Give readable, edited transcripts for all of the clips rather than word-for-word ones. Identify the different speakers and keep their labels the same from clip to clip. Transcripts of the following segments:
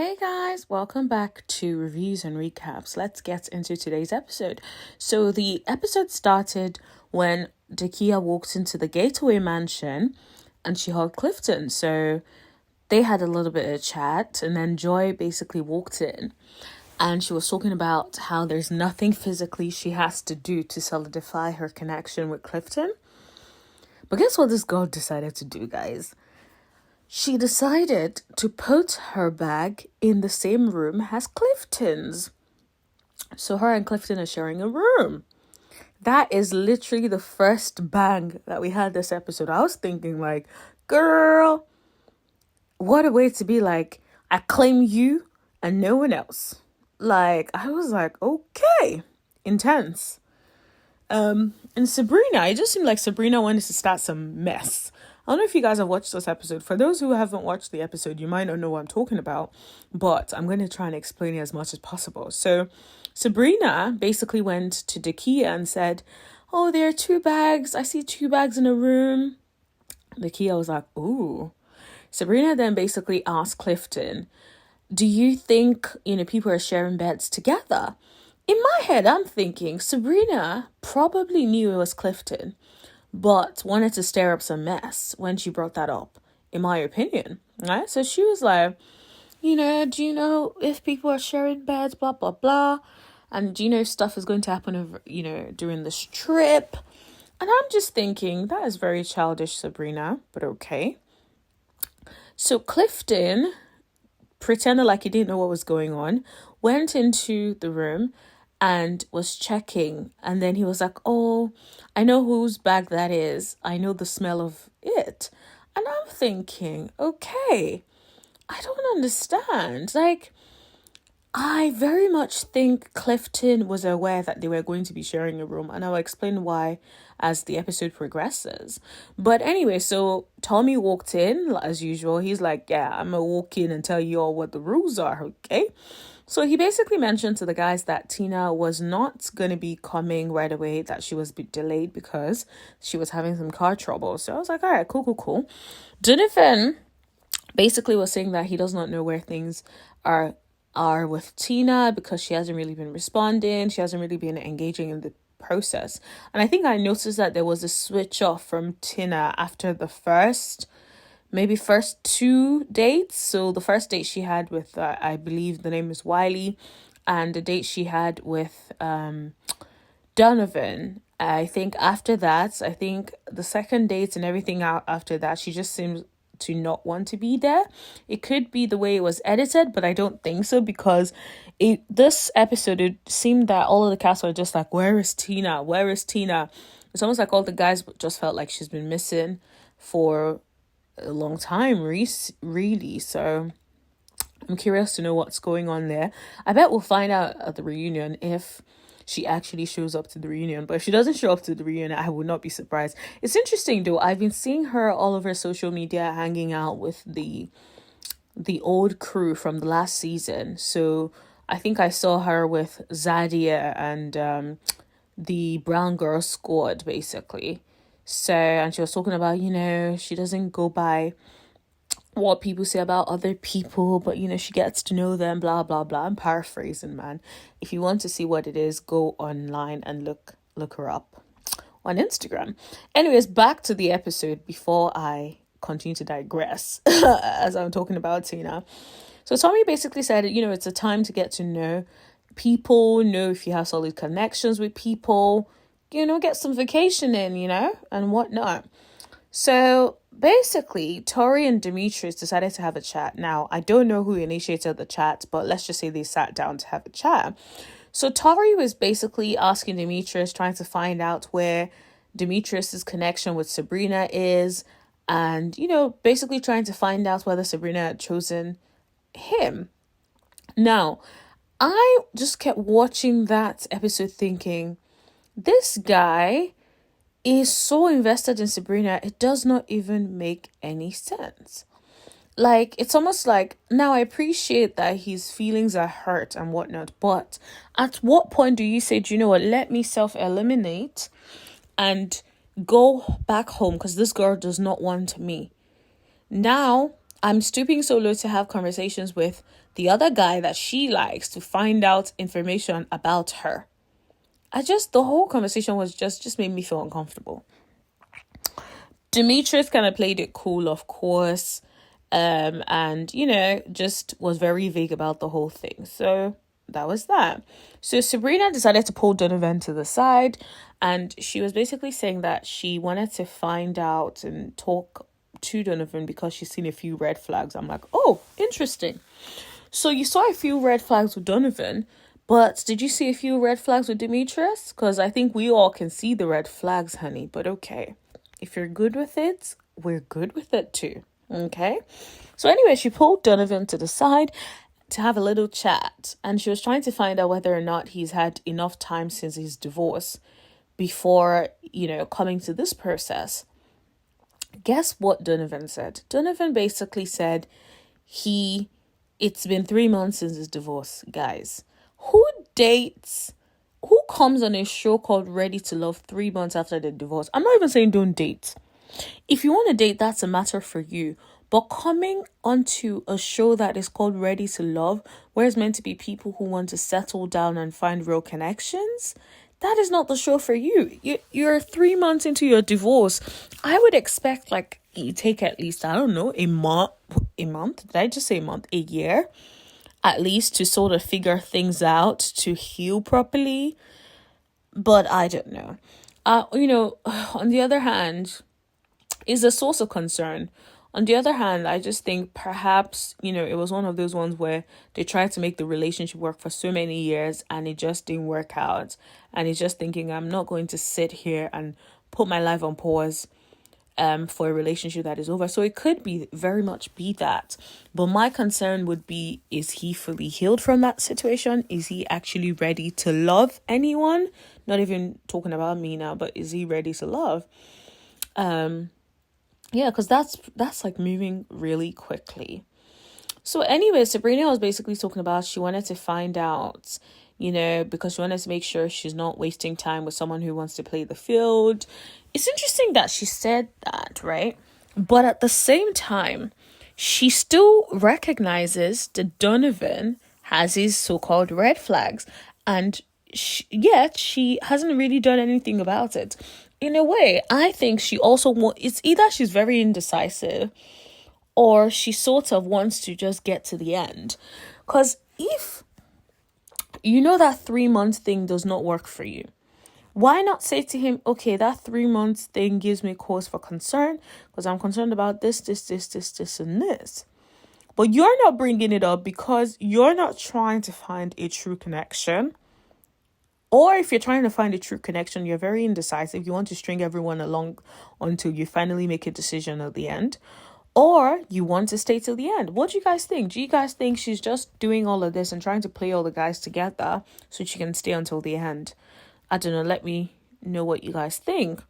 Speaker 1: Hey guys, welcome back to Reviews and Recaps. Let's get into today's episode. So the episode started when Dakia walked into the Gateway mansion and she hugged Clifton. So they had a little bit of chat, and then Joy basically walked in and she was talking about how there's nothing physically she has to do to solidify her connection with Clifton. But guess what this girl decided to do, guys? She decided to put her bag in the same room as Clifton's. So her and Clifton are sharing a room. That is literally the first bang that we had this episode. I was thinking like, girl, what a way to be like, I claim you and no one else. Like, I was like, okay, intense. And Sabrina, it just seemed like Sabrina wanted to start some mess. I don't know if you guys have watched this episode. For those who haven't watched the episode, you might not know what I'm talking about, but I'm going to try and explain it as much as possible. So Sabrina basically went to Dakia and said, oh, there are 2 bags. I see 2 bags in a room. Dakia was like, ooh. Sabrina then basically asked Clifton, do you think, people are sharing beds together? In my head, I'm thinking Sabrina probably knew it was Clifton, but wanted to stir up some mess when she brought that up, in my opinion, right? So she was like, do you know if people are sharing beds, blah, blah, blah, and do you know stuff is going to happen over, during this trip? And I'm just thinking, that is very childish, Sabrina, but okay. So Clifton pretended like he didn't know what was going on, went into the room and was checking, and then he was like, oh, I know whose bag that is. I know the smell of it. And I'm thinking, okay, I don't understand. Like, I very much think Clifton was aware that they were going to be sharing a room, and I'll explain why as the episode progresses. But anyway, so Tommy walked in as usual. He's like, yeah, I'm gonna walk in and tell you all what the rules are, okay? So he basically mentioned to the guys that Tina was not going to be coming right away, that she was delayed because she was having some car trouble. So I was like, all right, cool. Jonathan basically was saying that he does not know where things are with Tina because she hasn't really been responding. She hasn't really been engaging in the process. And I think I noticed that there was a switch off from Tina after the first 2 dates. So the first date she had with, I believe the name is Wiley, and the date she had with Donovan. I think after that, the second date and everything out after that, she just seems to not want to be there. It could be the way it was edited, but I don't think so, because this episode, it seemed that all of the cast were just like, where is Tina? It's almost like all the guys just felt like she's been missing for a long time, really. So I'm curious to know what's going on there. I bet we'll find out at the reunion if she actually shows up to the reunion. But if she doesn't show up to the reunion, I would not be surprised. It's interesting though. I've been seeing her all over social media hanging out with the old crew from the last season. So I think I saw her with Zadia and the Brown Girl Squad, basically. So, and she was talking about, she doesn't go by what people say about other people, but, she gets to know them, blah, blah, blah. I'm paraphrasing, man. If you want to see what it is, go online and look her up on Instagram. Anyways, back to the episode before I continue to digress as I'm talking about Tina. So Tommy basically said, it's a time to get to know people, know if you have solid connections with people, get some vacation in, and whatnot. So basically, Tori and Demetrius decided to have a chat. Now, I don't know who initiated the chat, but let's just say they sat down to have a chat. So Tori was basically asking Demetrius, trying to find out where Demetrius's connection with Sabrina is, and, basically trying to find out whether Sabrina had chosen him. Now, I just kept watching that episode thinking, this guy is so invested in Sabrina, it does not even make any sense. Like, it's almost like, now I appreciate that his feelings are hurt and whatnot, but at what point do you say, do you know what, let me self-eliminate and go back home because this girl does not want me. Now, I'm stooping so low to have conversations with the other guy that she likes to find out information about her. The whole conversation was just made me feel uncomfortable. Demetrius kind of played it cool, of course, and just was very vague about the whole thing. So that was that. So Sabrina decided to pull Donovan to the side, and she was basically saying that she wanted to find out and talk to Donovan because she's seen a few red flags. I'm like, oh, interesting. So you saw a few red flags with Donovan, but did you see a few red flags with Demetrius? Because I think we all can see the red flags, honey, but okay. If you're good with it, we're good with it too. Okay? So anyway, she pulled Donovan to the side to have a little chat. And she was trying to find out whether or not he's had enough time since his divorce before, coming to this process. Guess what Donovan said? Donovan basically said it's been 3 months since his divorce, guys. Who comes on a show called Ready to Love 3 months after the divorce? I'm not even saying don't date. If you want to date, that's a matter for you. But coming onto a show that is called Ready to Love, where it's meant to be people who want to settle down and find real connections, that is not the show for you. You're 3 months into your divorce. I would expect you take at least, I don't know, a month. Did I just say a month? A year? At least to sort of figure things out, to heal properly. But I don't know. On the other hand, is a source of concern. On the other hand, I just think perhaps, it was one of those ones where they tried to make the relationship work for so many years and it just didn't work out. And he's just thinking, I'm not going to sit here and put my life on pause for a relationship that is over. So it could very much be that. But my concern would be, is he fully healed from that situation? Is he actually ready to love anyone? Not even talking about me now, but is he ready to love? Because that's like moving really quickly. So anyway, Sabrina was basically talking about she wanted to find out, because she wanted to make sure she's not wasting time with someone who wants to play the field. It's interesting that she said that, right? But at the same time, she still recognizes that Donovan has his so-called red flags. And yet she hasn't really done anything about it. In a way, I think she also it's either she's very indecisive or she sort of wants to just get to the end. Because if that 3 month thing does not work for you, why not say to him, okay, that 3 months thing gives me cause for concern because I'm concerned about this, and this. But you're not bringing it up because you're not trying to find a true connection. Or if you're trying to find a true connection, you're very indecisive. You want to string everyone along until you finally make a decision at the end. Or you want to stay till the end. What do you guys think? Do you guys think she's just doing all of this and trying to play all the guys together so she can stay until the end? I don't know. Let me know what you guys think.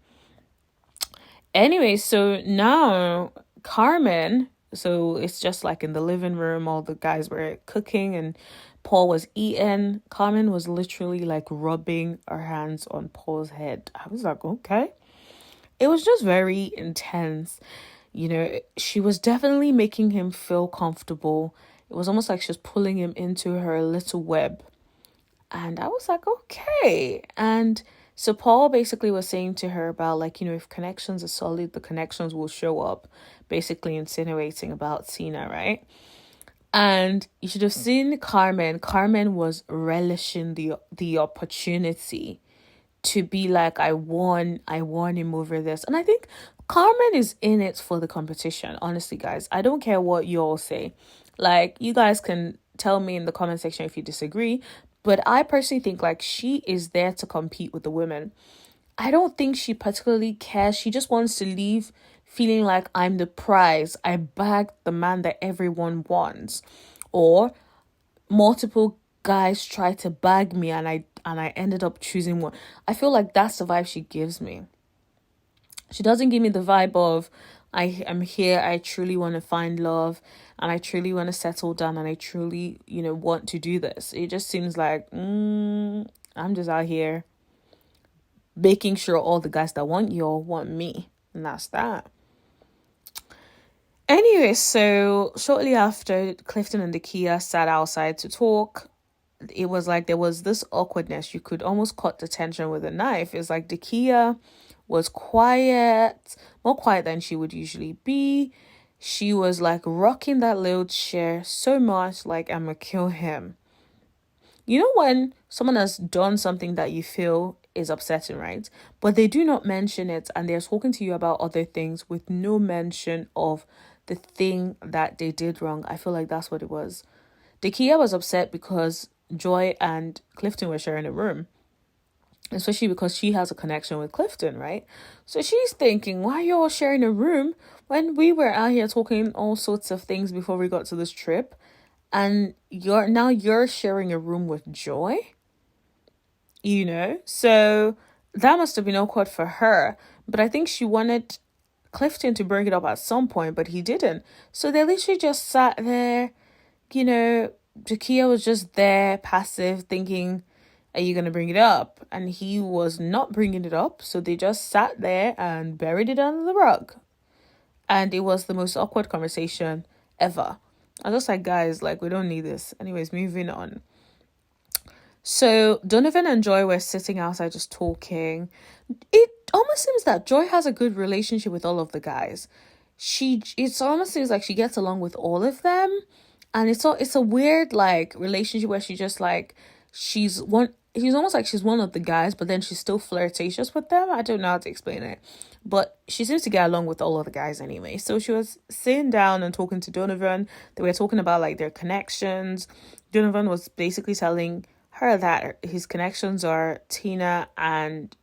Speaker 1: Anyway, so now Carmen, so it's just like in the living room, all the guys were cooking and Paul was eating. Carmen was literally like rubbing her hands on Paul's head. I was like, okay. It was just very intense. She was definitely making him feel comfortable. It was almost like she was pulling him into her little web. And I was like, okay. And so Paul basically was saying to her about if connections are solid, the connections will show up. Basically insinuating about Tina, right? And you should have seen Carmen. Carmen was relishing the opportunity to be like, I won him over this. And I think Carmen is in it for the competition. Honestly, guys, I don't care what you all say. You guys can tell me in the comment section if you disagree. But I personally think she is there to compete with the women. I don't think she particularly cares. She just wants to leave feeling like I'm the prize. I bagged the man that everyone wants. Or multiple guys try to bag me and I ended up choosing one. I feel like that's the vibe she gives me. She doesn't give me the vibe of I am here, I truly want to find love and I truly want to settle down and I truly, want to do this. It just seems like I'm just out here making sure all the guys that want you all want me. And that's that. Anyway, so shortly after, Clifton and Dakia sat outside to talk. It was like there was this awkwardness. You could almost cut the tension with a knife. It's like Dakia was quiet, more quiet than she would usually be. She was like rocking that little chair so much, like, I'ma kill him. You know when someone has done something that you feel is upsetting, right? But they do not mention it and they're talking to you about other things with no mention of the thing that they did wrong. I feel like that's what it was. Dakia was upset because Joy and Clifton were sharing a room, especially because she has a connection with Clifton, right? So she's thinking, why are you all sharing a room when we were out here talking all sorts of things before we got to this trip? And you're sharing a room with Joy, so that must have been awkward for her. But I think she wanted Clifton to bring it up at some point, but he didn't. So they literally just sat there. Jakia was just there, passive, thinking, are you going to bring it up? And he was not bringing it up. So they just sat there and buried it under the rug. And it was the most awkward conversation ever. I was just like, guys, like, we don't need this. Anyways, moving on. So Donovan and Joy were sitting outside just talking. It almost seems that Joy has a good relationship with all of the guys. It almost seems like she gets along with all of them. And it's a weird, like, relationship where she just, like, she's almost like she's one of the guys, but then she's still flirtatious with them. I don't know how to explain it. But she seems to get along with all of the guys anyway. So she was sitting down and talking to Donovan. They were talking about, like, their connections. Donovan was basically telling her that his connections are Sabrina and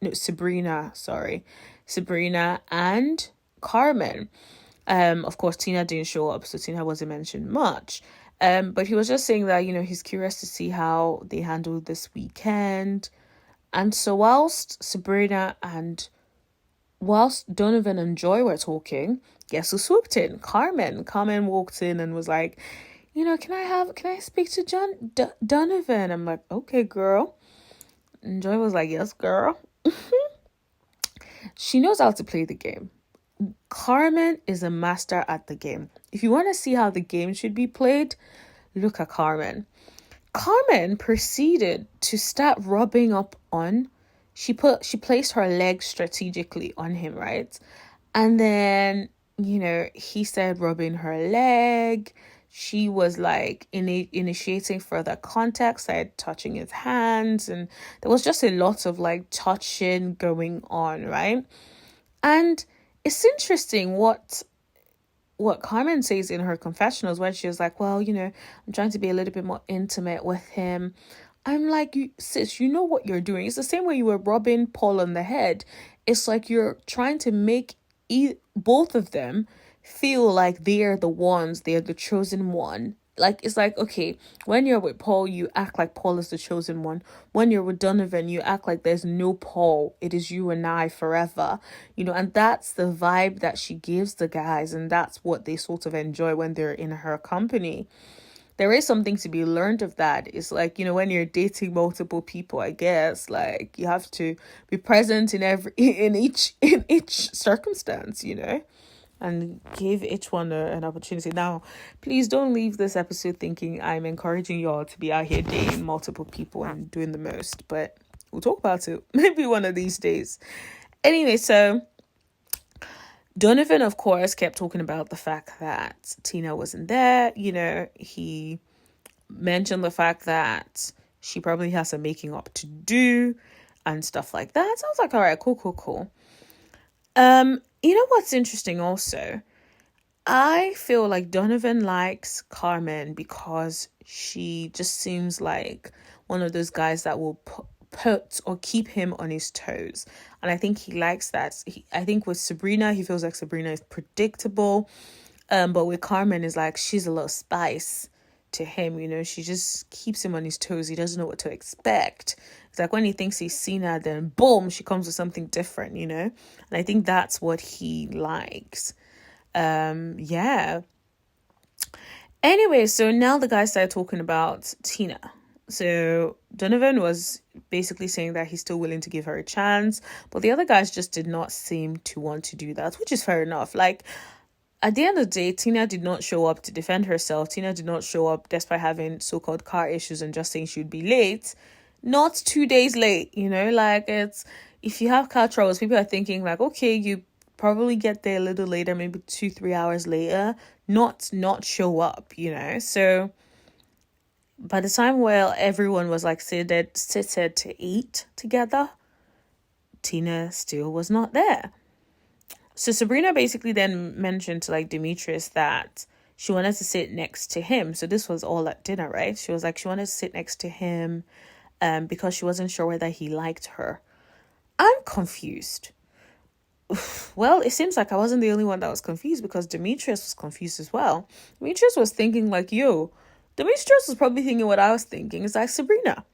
Speaker 1: Carmen. Of course, Tina didn't show up, so Tina wasn't mentioned much. But he was just saying that, he's curious to see how they handled this weekend. And so whilst Donovan and Joy were talking, guess who swooped in? Carmen. Carmen walked in and was like, can I speak to Donovan? I'm like, okay, girl. And Joy was like, yes, girl. She knows how to play the game. Carmen is a master at the game. If you want to see how the game should be played, look at Carmen. Carmen proceeded to start rubbing up on. She placed her leg strategically on him, right? And then, he started rubbing her leg. She was like initiating further contact, started touching his hands, and there was just a lot of like touching going on, right? And it's interesting what Carmen says in her confessionals when she was like, well, I'm trying to be a little bit more intimate with him. I'm like, sis, you know what you're doing. It's the same way you were rubbing Paul on the head. It's like you're trying to make both of them feel like they're the chosen one. Like, it's like, okay, when you're with Paul, you act like Paul is the chosen one. When you're with Donovan, you act like there's no Paul. It is you and I forever. And that's the vibe that she gives the guys. And that's what they sort of enjoy when they're in her company. There is something to be learned of that. It's like, when you're dating multiple people, I guess, like, you have to be present in each circumstance, and give each one an opportunity. Now, please don't leave this episode thinking I'm encouraging you all to be out here dating multiple people and doing the most, but we'll talk about it maybe one of these days. Anyway, so Donovan, of course, kept talking about the fact that Tina wasn't there. He mentioned the fact that she probably has some making up to do and stuff like that. So I was like, all right, cool. What's interesting also? I feel like Donovan likes Carmen because she just seems like one of those guys that will put or keep him on his toes. And I think he likes that. I think with Sabrina, he feels like Sabrina is predictable. But with Carmen, is like she's a little spice to him. She just keeps him on his toes. He doesn't know what to expect. It's like when he thinks he's seen her, then boom, she comes with something different, And I think that's what he likes. Yeah. Anyway, so now the guys started talking about Tina. So Donovan was basically saying that he's still willing to give her a chance, but the other guys just did not seem to want to do that, which is fair enough. Like, at the end of the day, Tina did not show up to defend herself. Tina did not show up despite having so-called car issues and just saying she would be late. Not 2 days late, like it's, if you have car troubles, people are thinking like, okay, you probably get there a little later, maybe 2-3 hours later, not show up, So by the time where everyone was like seated to eat together, Tina still was not there. So Sabrina basically then mentioned to like Demetrius that she wanted to sit next to him. So this was all at dinner, right? She was like, she wanted to sit next to him because she wasn't sure whether he liked her. I'm confused. Well, it seems like I wasn't the only one that was confused, because Demetrius was confused as well. Demetrius was thinking like, Demetrius was probably thinking what I was thinking. It's like, Sabrina,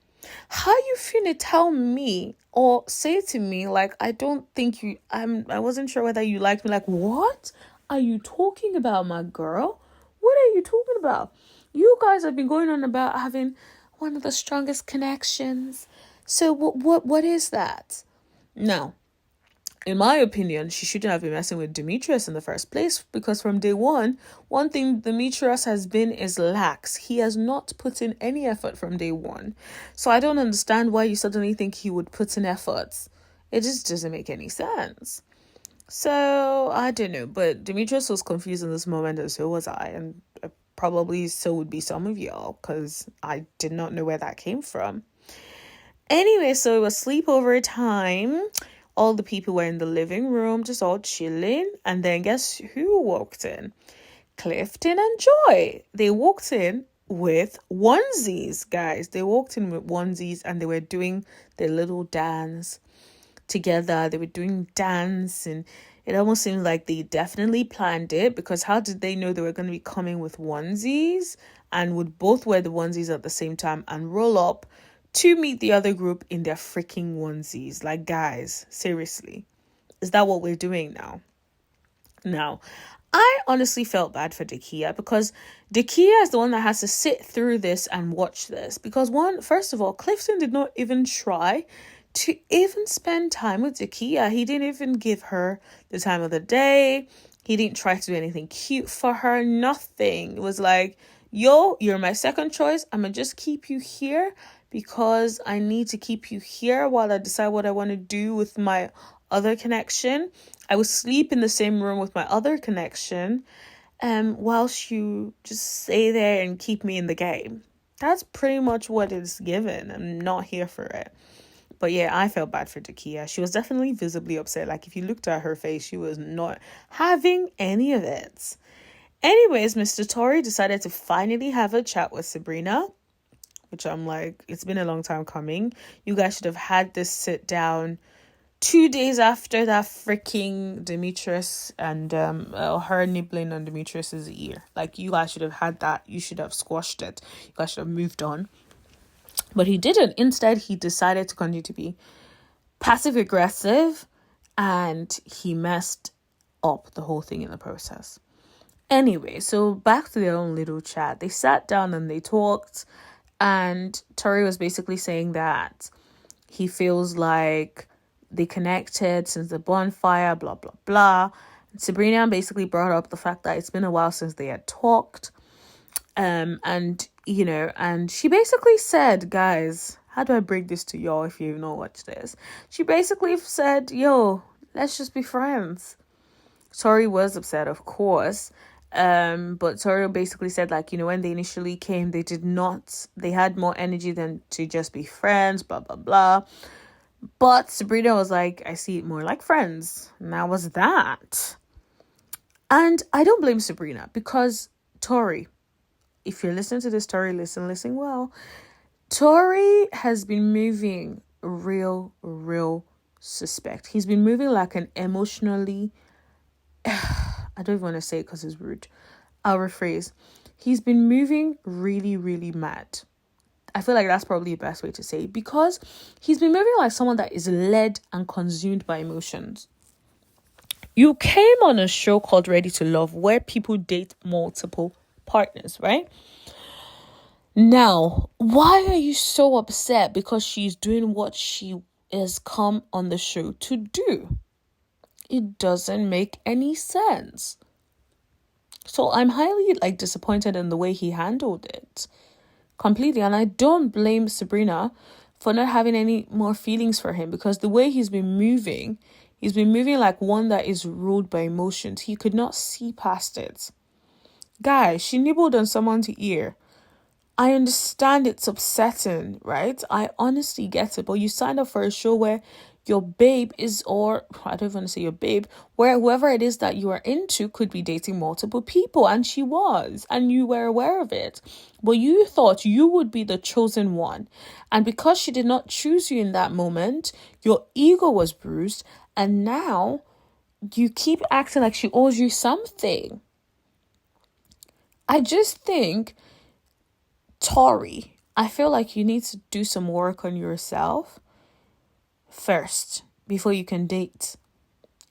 Speaker 1: how you finna tell me or say to me like, I don't think you, I wasn't sure whether you liked me. Like, what are you talking about, my girl? What are you talking about? You guys have been going on about having one of the strongest connections. So what is that? Now, in my opinion, she shouldn't have been messing with Demetrius in the first place, because from day one thing Demetrius has been is lax. He has not put in any effort from day one. So I don't understand why you suddenly think he would put in efforts. It just doesn't make any sense. So I don't know, but Demetrius was confused in this moment, and so was I, and probably so would be some of y'all, because I did not know where that came from. Anyway, so it was sleepover time. All the people were in the living room, just all chilling. And then guess who walked in? Clifton and Joy. They walked in with onesies, guys. They walked in with onesies and they were doing their little dance together. They were doing dance, and it almost seemed like they definitely planned it, because how did they know they were going to be coming with onesies and would both wear the onesies at the same time and roll up to meet the other group in their freaking onesies? Like, guys, seriously, is that what we're doing now? Now, I honestly felt bad for Dakia, because Dakia is the one that has to sit through this and watch this. Because first of all, Clifton did not even try to even spend time with Dakia. He didn't even give her the time of the day. He didn't try to do anything cute for her. Nothing. It was like, yo, you're my second choice. I'm going to just keep you here because I need to keep you here while I decide what I want to do with my other connection. I would sleep in the same room with my other connection, whilst you just stay there and keep me in the game. That's pretty much what it's given. I'm not here for it. But yeah, I felt bad for Dakia. She was definitely visibly upset. Like, if you looked at her face, she was not having any of it. Anyways, Mr. Tory decided to finally have a chat with Sabrina, which I'm like, it's been a long time coming. You guys should have had this sit down 2 days after that freaking Demetrius and her nibbling on Demetrius's ear. Like, you guys should have had that. You should have squashed it. You guys should have moved on. But he didn't. Instead, he decided to continue to be passive aggressive, and he messed up the whole thing in the process. Anyway, so back to their own little chat. They sat down and they talked, and Tori was basically saying that he feels like they connected since the bonfire, blah, blah, blah. And Sabrina basically brought up the fact that it's been a while since they had talked. And she basically said, guys, how do I break this to y'all if you've not watched this? She basically said, yo, let's just be friends. Tori was upset, of course. But Tori basically said, like, when they initially came, they had more energy than to just be friends, blah, blah, blah. But Sabrina was like, I see it more like friends. And that was that. And I don't blame Sabrina, because Tori, if you're listening to this, Tori, listen well. Tori has been moving real suspect. He's been moving like an emotionally, I don't even want to say it because it's rude. I'll rephrase. He's been moving really mad. I feel like that's probably the best way to say it, because he's been moving like someone that is led and consumed by emotions. You came on a show called Ready to Love, where people date multiple partners, right? Now, why are you so upset because she's doing what she has come on the show to do? It doesn't make any sense. So I'm highly like disappointed in the way he handled it completely. And I don't blame Sabrina for not having any more feelings for him, because the way he's been moving like one that is ruled by emotions. He could not see past it. Guys, she nibbled on someone's ear. I understand it's upsetting, right? I honestly get it. But you signed up for a show where your babe is, or I don't want to say your babe, where whoever it is that you are into could be dating multiple people. And she was, and you were aware of it. But you thought you would be the chosen one. And because she did not choose you in that moment, your ego was bruised. And now you keep acting like she owes you something. I just think, Tori, I feel like you need to do some work on yourself first before you can date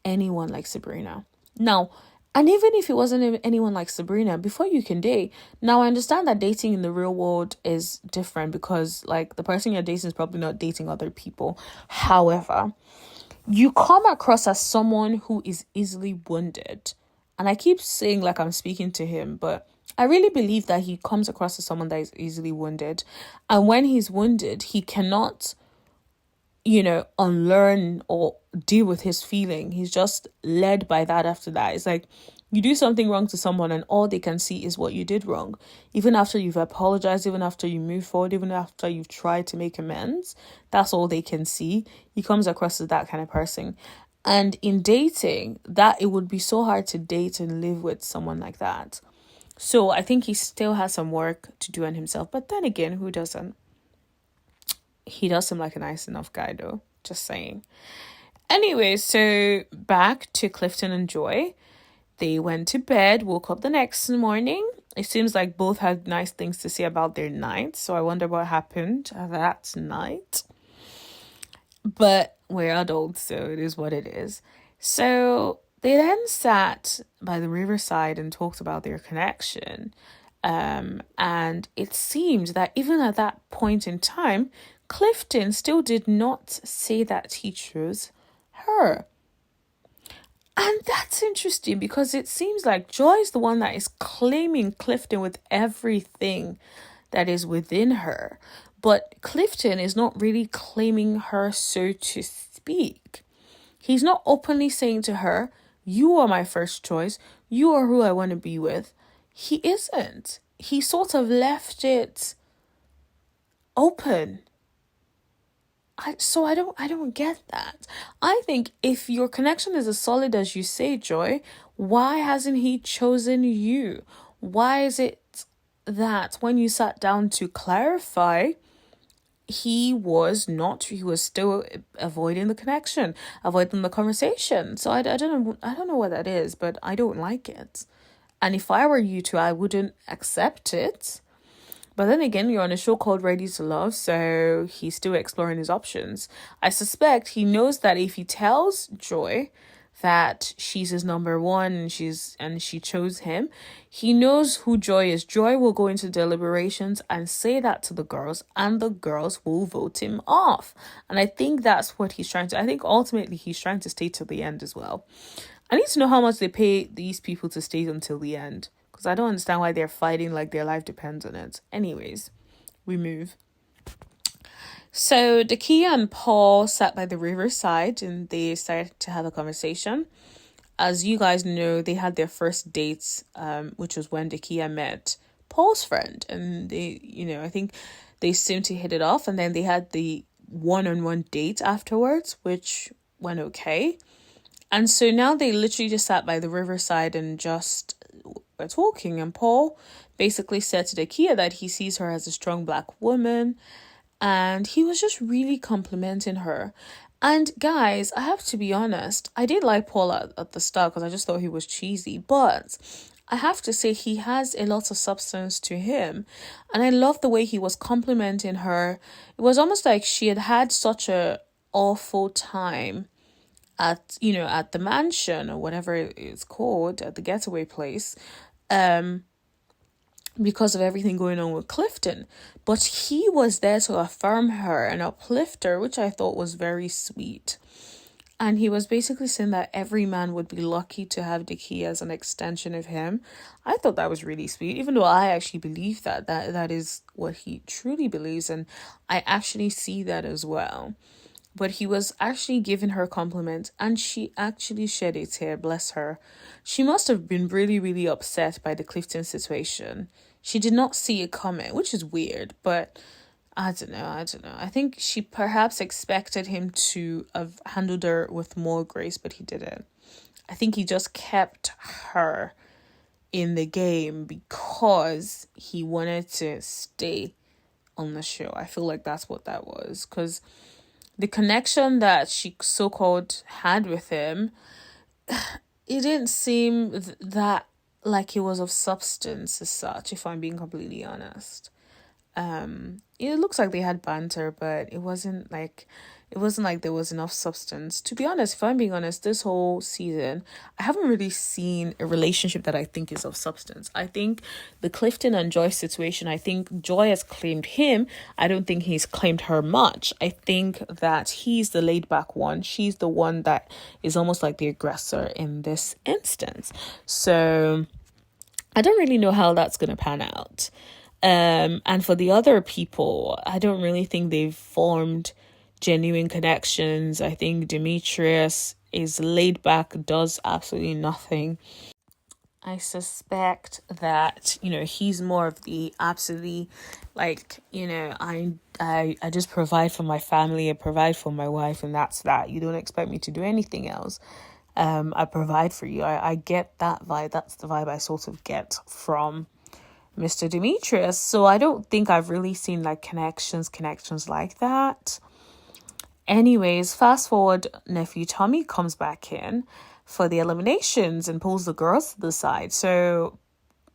Speaker 1: anyone like Sabrina. Now, and even if it wasn't anyone like Sabrina, before you can date, now I understand that dating in the real world is different, because like the person you're dating is probably not dating other people. However, you come across as someone who is easily wounded. And I keep saying like I'm speaking to him, but I really believe that he comes across as someone that is easily wounded. And when he's wounded, he cannot, unlearn or deal with his feeling. He's just led by that after that. It's like you do something wrong to someone and all they can see is what you did wrong. Even after you've apologized, even after you move forward, even after you've tried to make amends, that's all they can see. He comes across as that kind of person. And in dating, that it would be so hard to date and live with someone like that. So I think he still has some work to do on himself. But then again, who doesn't? He does seem like a nice enough guy though. Just saying. Anyway, so back to Clifton and Joy. They went to bed, woke up the next morning. It seems like both had nice things to say about their night. So I wonder what happened that night. But we're adults, so it is what it is. So they then sat by the riverside and talked about their connection. And it seemed that even at that point in time, Clifton still did not say that he chose her. And that's interesting, because it seems like Joy is the one that is claiming Clifton with everything that is within her. But Clifton is not really claiming her, so to speak. He's not openly saying to her, you are my first choice. You are who I want to be with. He isn't. He sort of left it open. I don't get that. I think if your connection is as solid as you say, Joy, why hasn't he chosen you? Why is it that when you sat down to clarify, he was still avoiding the connection, avoiding the conversation? So I don't know what that is, but I don't like it. And if I were you two, I wouldn't accept it. But then again, you're on a show called Ready to Love, so he's still exploring his options. I suspect he knows that if he tells Joy that she's his number one and she chose him, he knows who Joy is. Joy will go into deliberations and say that to the girls, and the girls will vote him off. And I think that's what he's trying to. I think ultimately he's trying to stay till the end as well. I need to know how much they pay these people to stay until the end, because I don't understand why they're fighting like their life depends on it. Anyways, we move. So Dakia and Paul sat by the riverside and they started to have a conversation. As you guys know, they had their first dates, which was when Dakia met Paul's friend. And they, I think they seemed to hit it off. And then they had the one-on-one date afterwards, which went okay. And so now they literally just sat by the riverside and just were talking. And Paul basically said to Dakia that he sees her as a strong Black woman. And he was just really complimenting her. And guys, I have to be honest, I did like Paul at the start because I just thought he was cheesy. But I have to say he has a lot of substance to him. And I love the way he was complimenting her. It was almost like she had had such a awful time at the mansion or whatever it's called, at the getaway place, because of everything going on with Clifton. But he was there to affirm her and uplift her, which I thought was very sweet. And he was basically saying that every man would be lucky to have Dickie as an extension of him. I thought that was really sweet, even though I actually believe that is what he truly believes. And I actually see that as well. But he was actually giving her compliments, and she actually shed a tear, bless her. She must have been really, really upset by the Clifton situation. She did not see it coming, which is weird, but I don't know. I think she perhaps expected him to have handled her with more grace, but he didn't. I think he just kept her in the game because he wanted to stay on the show. I feel like that's what that was, because the connection that she so-called had with him, it didn't seem that like it was of substance as such, if I'm being completely honest. It looks like they had banter, but it wasn't like there was enough substance. To be honest, if I'm being honest, this whole season I haven't really seen a relationship that I think is of substance. I think the Clifton and Joy situation, I think Joy has claimed him. I don't think he's claimed her much. I think that he's the laid back one. She's the one that is almost like the aggressor in this instance. So I don't really know how that's going to pan out. And for the other people, I don't really think they've formed genuine connections. I think Demetrius is laid back, does absolutely nothing. I suspect that, he's more of the absolutely, like, I just provide for my family, I provide for my wife, and that's that. You don't expect me to do anything else. I provide for you. I get that vibe. That's the vibe I sort of get from Mr. Demetrius. So I don't think I've really seen like connections like that. Anyways, fast forward, nephew Tommy comes back in for the eliminations and pulls the girls to the side. So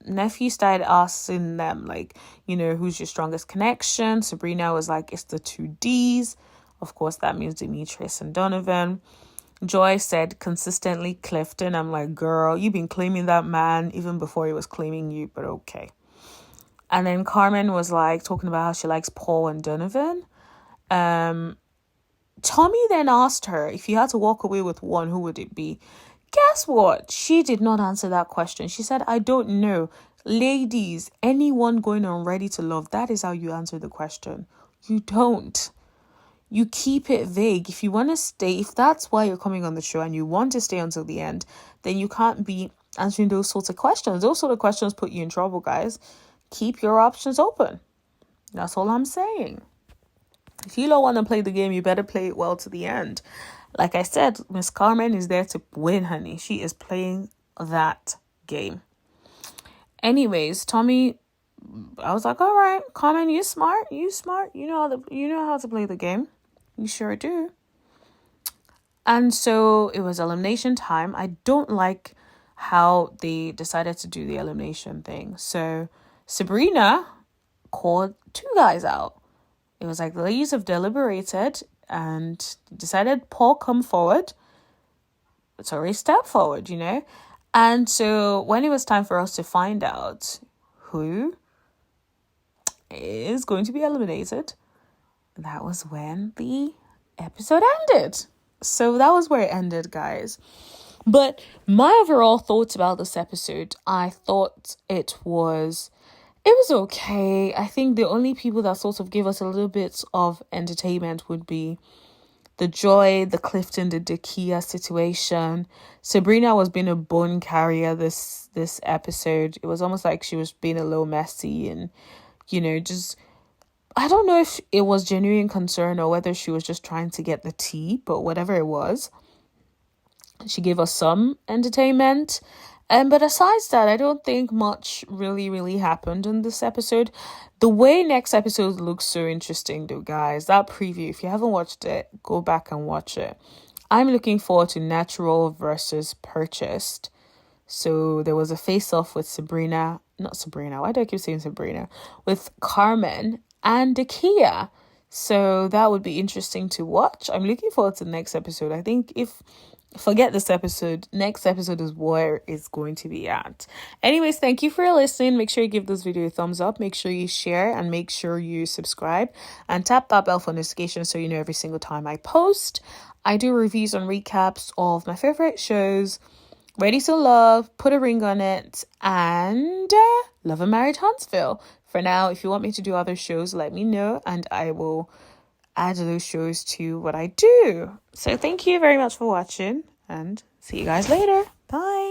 Speaker 1: nephew started asking them like, who's your strongest connection? Sabrina was like, it's the 2Ds. Of course, that means Demetrius and Donovan. Joy said consistently Clifton. I'm like, girl, you've been claiming that man even before he was claiming you, but okay. And then Carmen was like talking about how she likes Paul and Donovan. Tommy then asked her, if you had to walk away with one, who would it be? Guess what? She did not answer that question. She said, I don't know. Ladies, anyone going on Ready to Love, that is how you answer the question. You don't. You keep it vague. If you want to stay, if that's why you're coming on the show and you want to stay until the end, then you can't be answering those sorts of questions. Those sort of questions put you in trouble, guys. Keep your options open. That's all I'm saying. If you don't want to play the game, you better play it well to the end. Like I said, Miss Carmen is there to win, honey. She is playing that game. Anyways, Tommy, I was like, all right, Carmen, you smart. You know how to play the game. You sure do. And so it was elimination time. I don't like how they decided to do the elimination thing. So Sabrina called 2 guys out. It was like the ladies have deliberated and decided Paul come forward. Sorry, step forward, And so when it was time for us to find out who is going to be eliminated, that was when the episode ended. So that was where it ended, guys. But my overall thoughts about this episode, I thought it was okay. I think the only people that sort of gave us a little bit of entertainment would be the Joy, the Clifton, the Dakia situation. Sabrina was being a bone carrier this episode. It was almost like she was being a little messy and, just... I don't know if it was genuine concern or whether she was just trying to get the tea, but whatever it was, she gave us some entertainment. But aside that, I don't think much really happened in this episode. The way next episode looks so interesting though, guys. That preview, if you haven't watched it, go back and watch it. I'm looking forward to natural versus purchased. So there was a face-off with why do I keep saying Sabrina? With Carmen and Dakia. So that would be interesting to watch. I'm looking forward to the next episode. I think forget this episode, next episode is where it's going to be at. Anyways, thank you for listening. Make sure you give this video a thumbs up. Make sure you share and make sure you subscribe and tap that bell for notifications so you know every single time I post. I do reviews and recaps of my favorite shows, Ready to Love, Put a Ring on It, and Love and Married Huntsville. For now, if you want me to do other shows, let me know and I will add those shows to what I do. So thank you very much for watching and see you guys later. Bye.